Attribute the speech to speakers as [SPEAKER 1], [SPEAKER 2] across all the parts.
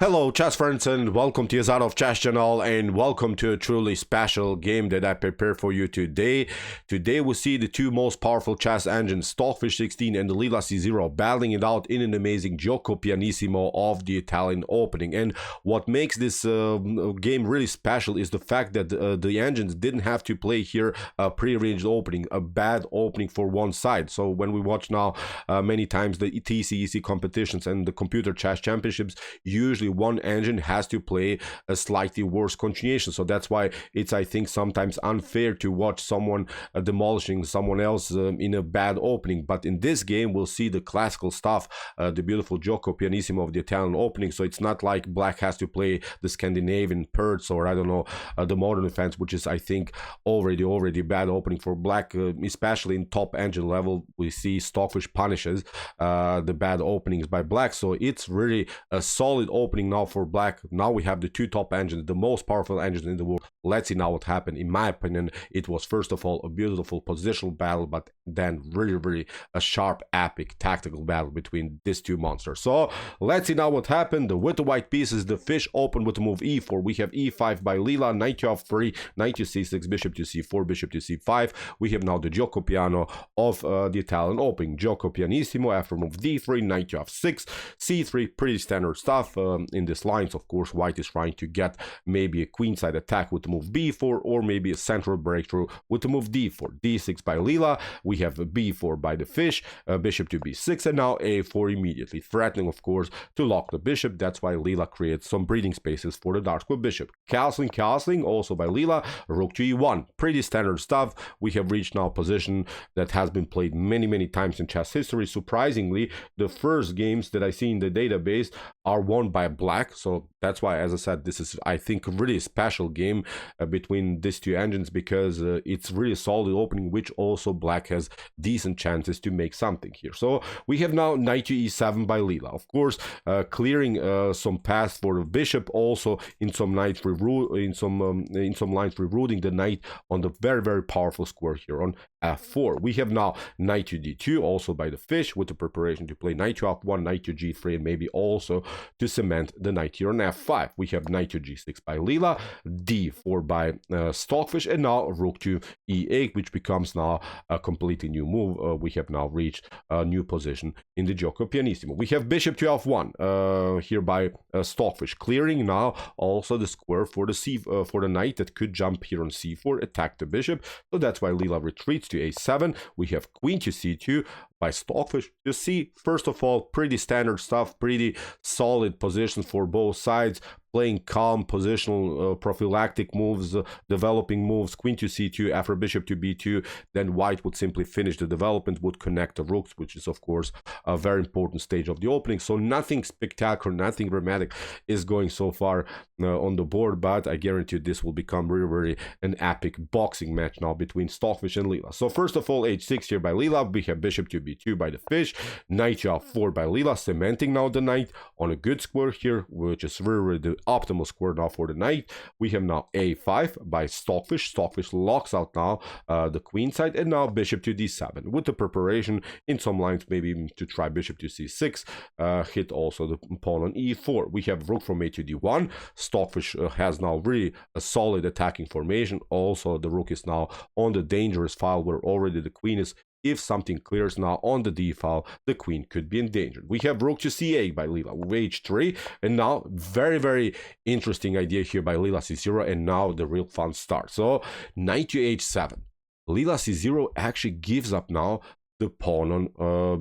[SPEAKER 1] Hello chess friends and welcome to your of Chess channel and welcome to a truly special game that I prepared for you today. Today we see the two most powerful chess engines, Stockfish 16 and the Leela C0, battling it out in an amazing Giuoco Pianissimo of the Italian opening. And what makes this game really special is the fact that the engines didn't have to play here a pre-arranged opening, a bad opening for one side. So when we watch now many times the TCEC competitions and the computer chess championships, usually one engine has to play a slightly worse continuation. So that's why it's, I think, sometimes unfair to watch someone demolishing someone else in a bad opening. But in this game, we'll see the classical stuff, the beautiful Giuoco Pianissimo of the Italian opening. So it's not like black has to play the Scandinavian Perts or I don't know, the modern defense, which is, I think, already bad opening for black, especially in top engine level. We see Stockfish punishes the bad openings by black. So it's really a solid opening now for black. Now we have the two top engines, the most powerful engines in the world. Let's see now what happened. In my opinion, it was first of all a beautiful positional battle, but then really a sharp, epic tactical battle between these two monsters. So let's see now what happened. With the white pieces, the fish opened with the move e4. We have e5 by Leela, knight to f3, knight to c6, bishop to c4, bishop to c5. We have now the Giuoco Piano of the Italian opening. Giuoco Pianissimo after move d3, knight to f6, c3, pretty standard stuff. In these lines, of course, white is trying to get maybe a queenside attack with the move b4 or maybe a central breakthrough with the move d4. d6 by Leela. We have a b4 by the fish, bishop to b6, and now a4 immediately, threatening, of course, to lock the bishop. That's why Leela creates some breathing spaces for the dark square bishop. Castling also by Leela, rook to e1. Pretty standard stuff. We have reached now a position that has been played many times in chess history. Surprisingly, the first games that I see in the database are won by black. So that's why, as I said, this is, I think, a really special game between these two engines, because it's really solid opening, which also black has decent chances to make something here. So we have now knight to e7 by Leela, of course, clearing some paths for the bishop, also in some lines rerouting the knight on the very powerful square here on f4. We have now knight to d2 also by the fish, with the preparation to play knight to f1, knight to g3, and maybe also to cement the knight here on f5. We have knight to g6 by Leela, d4 by Stockfish, and now rook to e8, which becomes now a completely new move. We have now reached a new position in the Giuoco Pianissimo. We have bishop to f1 here by Stockfish, clearing now also the square for the for the knight that could jump here on c4, attack the bishop. So that's why Leela retreats to a7. We have queen to c2 by Stockfish. You see, first of all, pretty standard stuff, pretty solid positions for both sides, playing calm positional prophylactic moves, developing moves, queen to c2 after bishop to b2. Then white would simply finish the development, would connect the rooks, which is of course a very important stage of the opening. So nothing spectacular, nothing dramatic is going so far on the board, but I guarantee you this will become really an epic boxing match now between Stockfish and Leela. So first of all, h6 here by Leela. We have bishop to b2 by the fish, knight to f4 by Leela, cementing now the knight on a good square here, which is really the optimal square now for the knight. We have now a5 by Stockfish. Stockfish locks out now the queen side, and now bishop to d7 with the preparation in some lines maybe even to try bishop to c6, hit also the pawn on e4. We have rook from a to d1. Stockfish has now really a solid attacking formation. Also the rook is now on the dangerous file where already the queen is. If something clears now on the d file, the queen could be endangered. We have rook to c8 by Leela with h3, and now very interesting idea here by Leela c0, and now the real fun starts. So knight to h7. Leela c0 actually gives up now the pawn on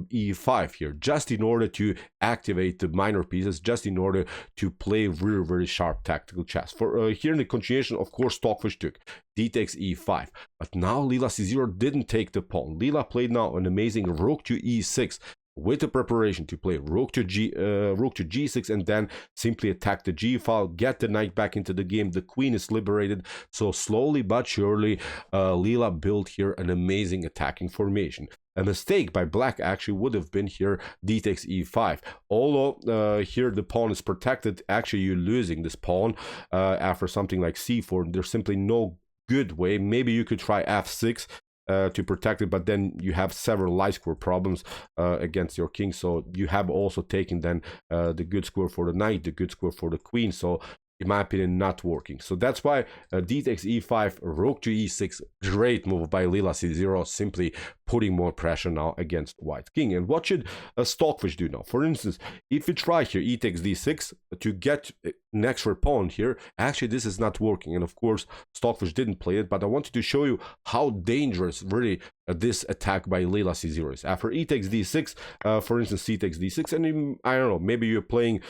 [SPEAKER 1] e5 here, just in order to activate the minor pieces, just in order to play very sharp tactical chess. For here in the continuation, of course, Stockfish took d takes e5, but now Leela c0 didn't take the pawn. Leela played now an amazing rook to e6 with the preparation to play rook to g6 and then simply attack the g file, get the knight back into the game. The queen is liberated. So slowly but surely Leela built here an amazing attacking formation. A mistake by black actually would have been here d takes e5. Although here the pawn is protected, actually you're losing this pawn after something like c4. There's simply no good way. Maybe you could try f6 to protect it, but then you have several light square problems against your king. So you have also taken then the good square for the knight, the good square for the queen. So in my opinion, not working. So that's why d takes e5, rook to e6, great move by Leela c0, simply putting more pressure now against white king. And what should Stockfish do now? For instance, if we try here e takes d6 to get next for pawn here, actually this is not working. And of course, Stockfish didn't play it, but I wanted to show you how dangerous really this attack by Leela c0 is. After e takes d6, for instance, c takes d6, and I don't know, maybe you're playing,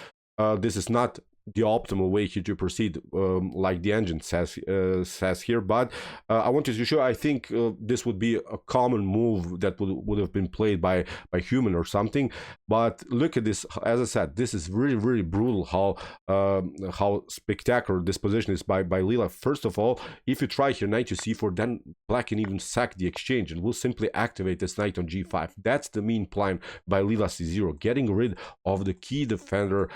[SPEAKER 1] this is not the optimal way here to proceed, like the engine says here, but I wanted to show, I think this would be a common move that would have been played by human or something. But look at this, as I said, this is really brutal how spectacular this position is by Leela. First of all, if you try here knight to c4, then black can even sack the exchange and will simply activate this knight on g5. That's the mean plan by Leela c0, getting rid of the key defender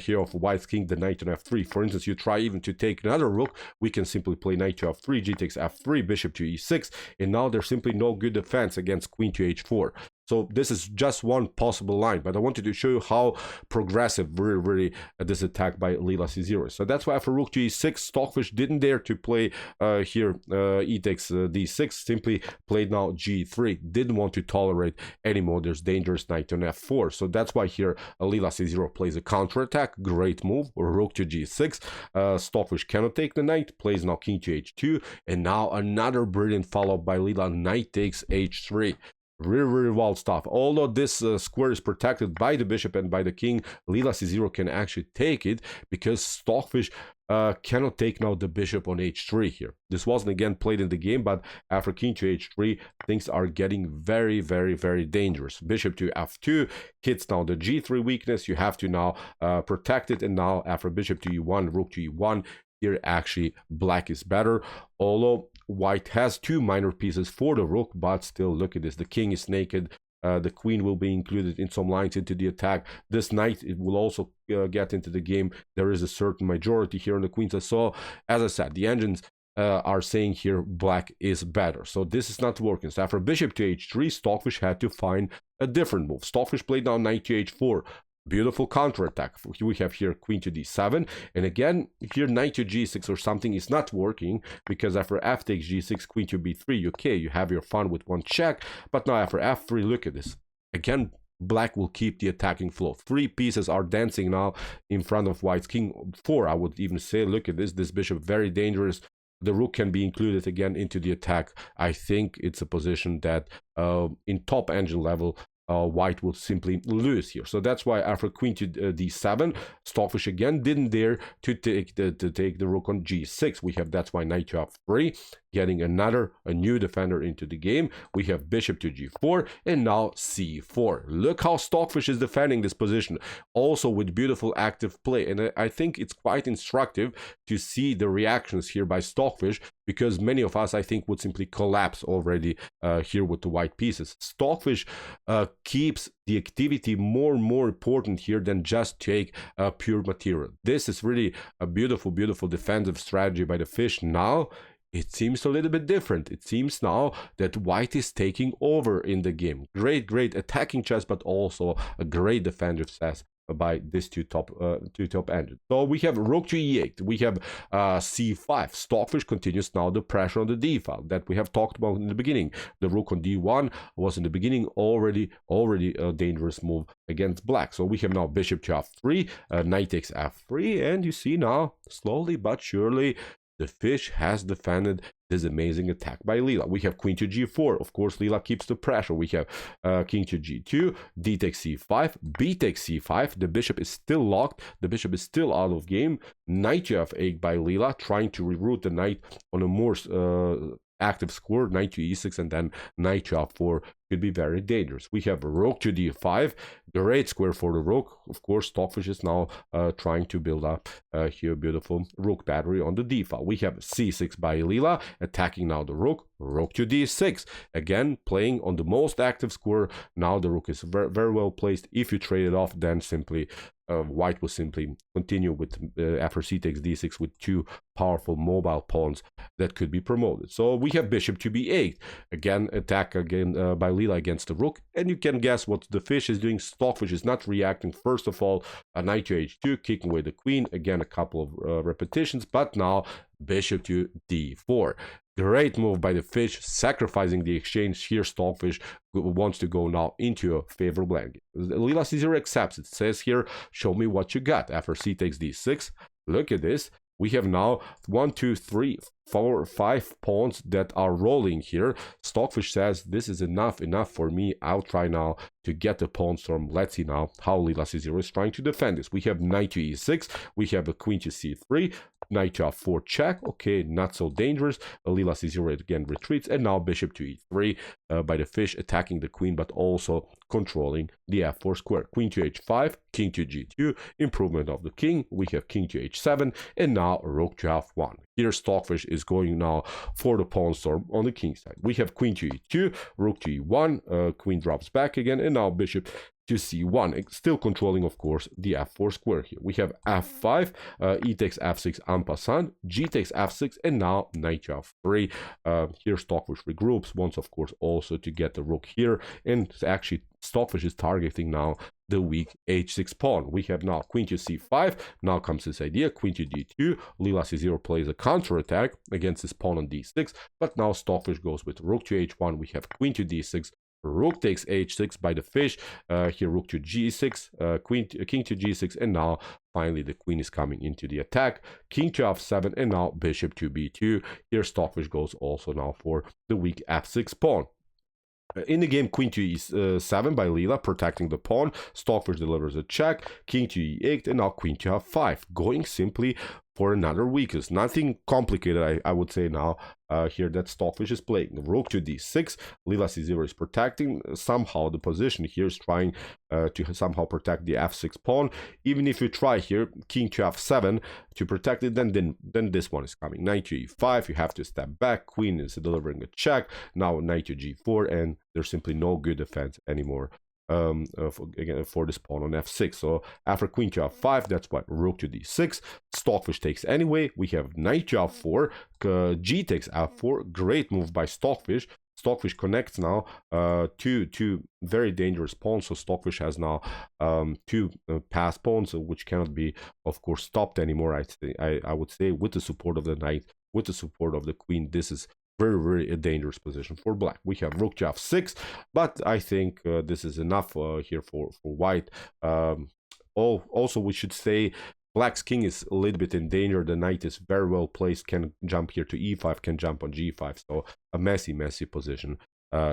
[SPEAKER 1] here of white's king, the knight on f3. For instance, you try even to take another rook, we can simply play knight to f3, g takes f3, bishop to e6, and now there's simply no good defense against queen to h4. So this is just one possible line, but I wanted to show you how progressive really this attack by Leela c0. So that's why after rook to e6, Stockfish didn't dare to play here e takes d6, simply played now g3, didn't want to tolerate anymore this dangerous knight on f4. So that's why here Leela c0 plays a counterattack, great move, rook to g6, Stockfish cannot take the knight, plays now king to h2, and now another brilliant follow-up by Leela, knight takes h3. Really wild stuff. Although this square is protected by the bishop and by the king, Leela c0 can actually take it because Stockfish cannot take now the bishop on h3 here. This wasn't again played in the game, but after king to h3, things are getting very dangerous. Bishop to f2 hits now the g3 weakness. You have to now protect it, and now after bishop to e1, rook to e1, here actually black is better, although white has two minor pieces for the rook, but still look at this, the king is naked, the queen will be included in some lines into the attack, this knight, it will also get into the game, there is a certain majority here on the queen side. So as I said, the engines are saying here black is better, so this is not working. So after bishop to h3, Stockfish had to find a different move. Stockfish played down knight to h4, beautiful counterattack. We have here queen to d7, and again here knight to g6 or something is not working, because after f takes g6, queen to b3, okay, you have your fun with one check, but now after f3, look at this, again black will keep the attacking flow. Three pieces are dancing now in front of white's king, four I would even say. Look at this bishop, very dangerous. The rook can be included again into the attack. I think it's a position that in top engine level white will simply lose here. So that's why after queen to d7, Stockfish again didn't dare to take the rook on g6. We have, that's why knight to f3, getting a new defender into the game. We have bishop to g4, and now c4. Look how Stockfish is defending this position, also with beautiful active play. And I think it's quite instructive to see the reactions here by Stockfish, because many of us, I think, would simply collapse already here with the white pieces. Stockfish keeps the activity more and more important here than just take pure material. This is really a beautiful defensive strategy by the fish. Now it seems a little bit different. It seems now that white is taking over in the game. Great attacking chess, but also a great defensive chess by these two top engines. So we have rook to e8, we have c5. Stockfish continues now the pressure on the d file that we have talked about in the beginning. The rook on d1 was in the beginning already a dangerous move against black. So we have now bishop to f3, knight takes f3, and you see now slowly but surely the fish has defended this amazing attack by Leela. We have queen to g4. Of course, Leela keeps the pressure. We have king to g2, d takes c5, b takes c5. The bishop is still locked. The bishop is still out of game. Knight to f8 by Leela, trying to reroute the knight on a more active square, knight to e6, and then knight to f4 could be very dangerous. We have rook to d5, great square for the rook. Of course, Stockfish is now trying to build up here a beautiful rook battery on the d file. We have c6 by Leela, attacking now the rook, rook to d6. Again, playing on the most active square. Now the rook is very, very well placed. If you trade it off, then simply white will simply continue with after c takes d6 with two powerful mobile pawns that could be promoted. So we have bishop to b8. Again, attack again by Leela against the rook. And you can guess what the fish is doing. Stockfish is not reacting. First of all, a knight to h2, kicking away the queen. Again, a couple of repetitions. But now bishop to d4. Great move by the fish, sacrificing the exchange. Here Stockfish wants to go now into a favorable endgame. Leela c0 accepts. It says here, show me what you got. After c takes d6, look at this. We have now 1, 2, 3, 4, 5 pawns that are rolling here. Stockfish says, this is enough for me. I'll try now to get the pawn storm. Let's see now how Leela c0 is trying to defend this. We have knight to e6. We have a queen to c3. Knight to f4 check. Okay, not so dangerous. Leela c0 again retreats. And now bishop to e3 by the fish, attacking the queen, but also controlling the f4 square. Queen to h5, king to g2, improvement of the king. We have king to h7, and now rook to f1. Here Stockfish is going now for the pawn storm on the king side. We have queen to e2, rook to e1, queen drops back again, and now bishop to c1, still controlling, of course, the f4 square here. We have f5, e takes f6 en passant, g takes f6, and now knight to f3. Here Stockfish regroups, wants, of course, also to get the rook here, and actually Stockfish is targeting now the weak h6 pawn. We have now queen to c5. Now comes this idea, queen to d2. Leela c0 plays a counter-attack against this pawn on d6, but now Stockfish goes with rook to h1. We have queen to d6. Rook takes h6 by the fish. Here rook to g6, king to g6, and now finally the queen is coming into the attack. King to f7, and now bishop to b2. Here Stockfish goes also now for the weak f6 pawn. In the game, queen to e7 by Leela, protecting the pawn. Stockfish delivers a check, king to e8, and now queen to f5, going simply for another weakness. Nothing complicated, I would say now, here that Stockfish is playing. Rook to d6, Leela c0 is protecting somehow the position here, is trying to somehow protect the f6 pawn. Even if you try here, king to f7 to protect it, then this one is coming. Knight to e5, you have to step back, queen is delivering a check, now knight to g4, and there's simply no good defense anymore for this pawn on f6. So after queen to f5, that's why rook to d6. Stockfish takes anyway. We have knight to f4, g takes f4. Great move by Stockfish. Stockfish connects now two very dangerous pawns. So Stockfish has now two passed pawns, which cannot be, of course, stopped anymore. I would say with the support of the knight, with the support of the queen, this is very a dangerous position for black. We have rook to f6, but I think this is enough here for white. Also, we should say black's king is a little bit in danger. The knight is very well placed, can jump here to e5, can jump on g5, so a messy position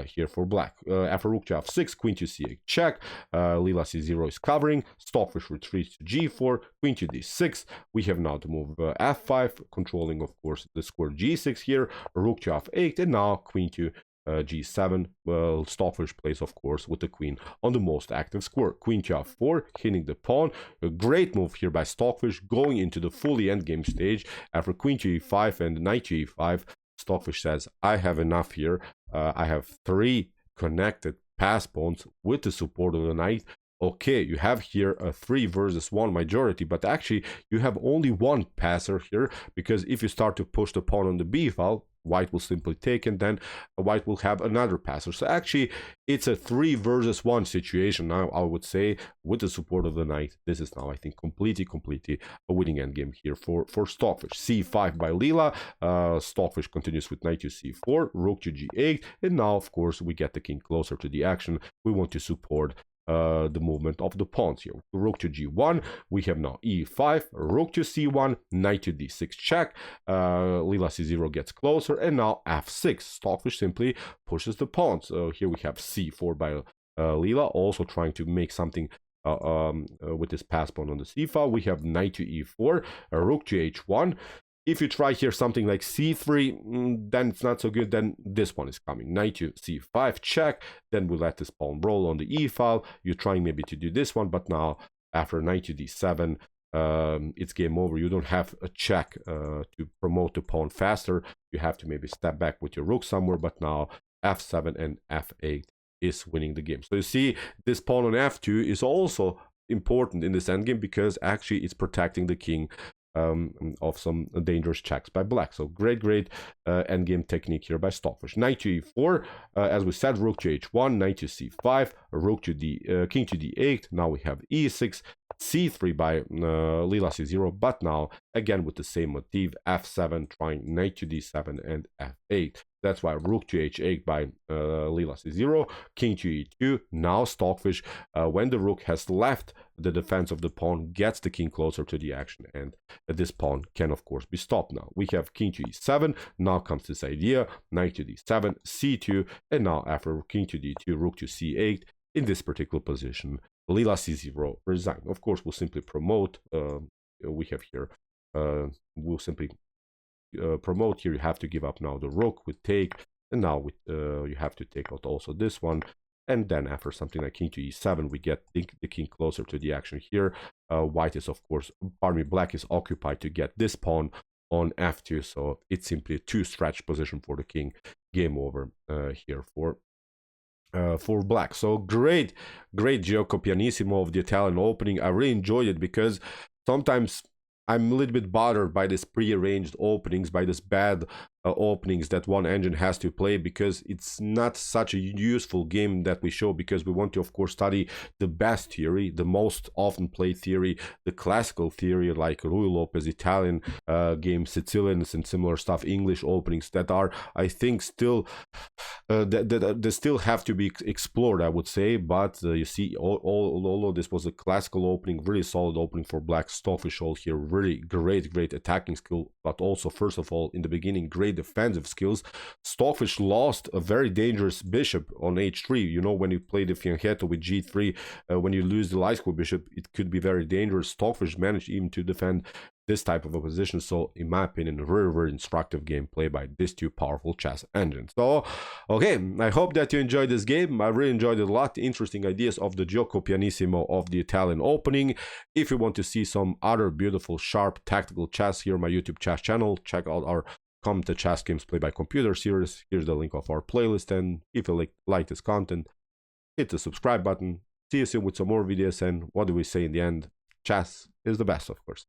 [SPEAKER 1] here for black. After rook to f6, queen to c8 check. Leela c0 is covering. Stockfish retreats to g4, queen to d6. We have now to move f5, controlling, of course, the square g6 here. Rook to f8, and now queen to g7. Well, Stockfish plays, of course, with the queen on the most active square. Queen to f4, hitting the pawn. A great move here by Stockfish, going into the fully endgame stage. After queen to e5 and knight to e5, Stockfish says, I have enough here. I have 3 connected pass pawns with the support of the knight. Okay, you have here a 3 versus 1 majority, but actually you have only 1 passer here, because if you start to push the pawn on the b file, white will simply take, and then white will have another passer. So actually it's a 3 versus 1 situation now, I would say, with the support of the knight. This is now, I think, completely a winning endgame here for Stockfish. c5 by Leela. Stockfish continues with knight to c4, rook to g8, and now, of course, we get the king closer to the action. We want to support the movement of the pawns here. Rook to g1, we have now e5, rook to c1, knight to d6 check. Leela c0 gets closer, and now f6. Stockfish simply pushes the pawns. Here we have c4 by Leela, also trying to make something with this pass pawn on the c file. We have knight to e4, rook to h1. If you try here something like c3, then it's not so good. Then this one is coming. Knight to c5 check. Then we let this pawn roll on the e file. You're trying maybe to do this one, but now after knight to d7, it's game over. You don't have a check to promote the pawn faster. You have to maybe step back with your rook somewhere. But now f7 and f8 is winning the game. So you see, this pawn on f2 is also important in this endgame because actually it's protecting the king of some dangerous checks by black. So great endgame technique here by Stockfish. Knight to e4, as we said, rook to h1, knight to c5, rook to king to d8. Now we have e6, c3 by Leela c0, but now again with the same motif, f7, trying knight to d7 and f8. That's why rook to h8 by Leela c0, king to e2. Now Stockfish, when the rook has left the defense of the pawn, gets the king closer to the action, and this pawn can of course be stopped. Now we have king to e7. Now comes this idea, knight to d7, c2, and now after king to d2, rook to c8. In this particular position, Leela c0 resign. Of course, we'll simply promote. We have here, we'll simply promote here. You have to give up now the rook with take, and now with you have to take out also this one. And then after something like king to e7, we get the king closer to the action here. White is, of course, pardon me, black is occupied to get this pawn on f2, so it's simply a two stretch position for the king. Game over here for black. So great Giuoco Pianissimo of the Italian opening. I really enjoyed it because sometimes I'm a little bit bothered by this prearranged openings, by this bad openings that one engine has to play, because it's not such a useful game that we show, because we want to of course study the best theory, the most often played theory, the classical theory like Ruy Lopez Italian game, Sicilians and similar stuff, English openings that are, I think, still they still have to be explored, I would say. But you see, although this was a classical opening, really solid opening for black, Stockfish all here, really great attacking skill, but also first of all in the beginning great defensive skills. Stockfish lost a very dangerous bishop on h3. You know, when you play the fianchetto with g3, when you lose the light square bishop, it could be very dangerous. Stockfish managed even to defend this type of a position. So in my opinion, a very instructive game play by these two powerful chess engines. So okay, I hope that you enjoyed this game. I really enjoyed it a lot. Interesting ideas of the Giuoco Pianissimo of the Italian opening. If you want to see some other beautiful sharp tactical chess here on my YouTube chess channel, check out our Come to Chess Games Play by Computer series. Here's the link of our playlist, and if you like this content, hit the subscribe button. See you soon with some more videos, and what do we say in the end? Chess is the best, of course.